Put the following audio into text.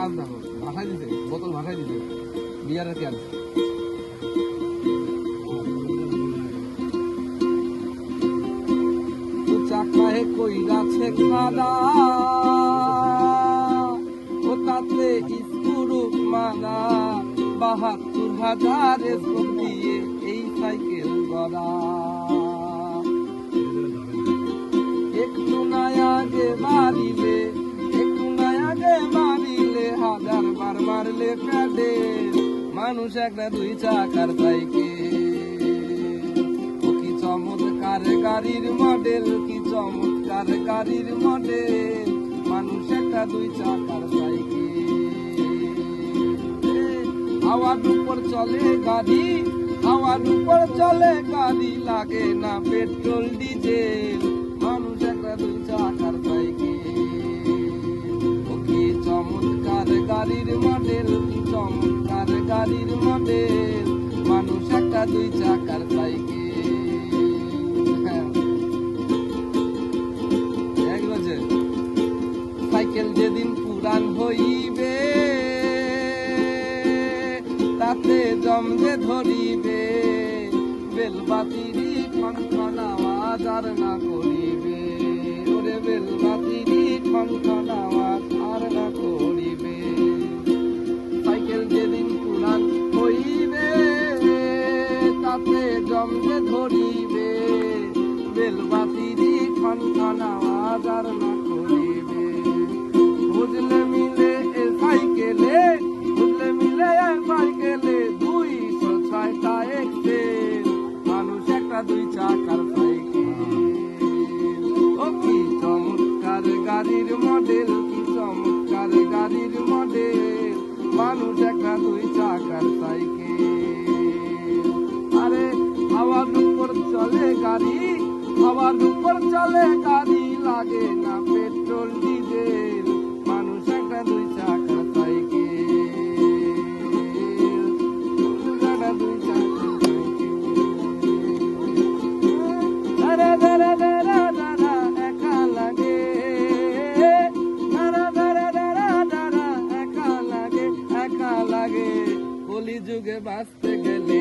কাজ দেখো, ভাষায় দিছে, বোতল ভাষায় দিছে, বিয়ারের ক্যান। চাকায় কইরাছে খাদা, ও তাতে স্কুরু মানা, ৭২,০০০ দিয়ে এই সাইকেল গড়া। একটু নায়াগে মারিলে, একটু নায়াগে মারিলে, ১০০০ বার মারলে প্যাডে, মানুষ একটা ২ চাকার সাইকেল। ও কি চমৎকার গাড়ির মডেল, কি চমৎকার গাড়ির মডেল, মানুষ একটা ২ চাকার সাইকেল। হাওয়ার উপর চলে গাড়ি, হাওয়ার উপর চলে গাড়ি, লাগে না পেট্রোল ডিজেল, মানুষ একটা ২ চাকার সাইকেল। ও কি চমৎকার গাড়ির মডেল, কি চমৎকার গাড়ির মডেল, মানুষ একটা ২ চাকার সাইকেল। সাইকেল যেদিন পুরান হইবে, তাতে জমজে ধরিবে, বেলবাতিরি খনখন আওয়াজ আর না করিবে, ওরে বেলবাতিরি খনখন আওয়াজ আর না করিবে। সাইকেল যেদিন পুরান হইবে, তাতে জমজে ধরিবে, বেলবাতিরি খনখন আওয়াজ আর না করিবে। বুঝলে মিলে এ সাইকেলে, বুঝলে মিলে এ সাইকেলে, ২০৬টা এক্সেল, মানুষ একটা ২ চাকার সাইকেল। ও কি চমৎকার গাড়ির মডেল, কি চমৎকার গাড়ির মডেল, মানুষ একটা ২ চাকার সাইকেল। আরে হাওয়ার উপর চলে গাড়ি, হাওয়ার উপর চলে গাড়ি, লাগে না পেট্রোল ডিজেল, মানুষ একটা ২ চাকার সাইকেল, ২ চাকার সাইকেল। দাঁড়া দাঁড়া দাঁড়া দাঁড়া একা লাগে, দাঁড়া দাঁড়া দাঁড়া দাঁড়া একা লাগে, একা লাগে। কলিযুগে বাঁচতে গেলে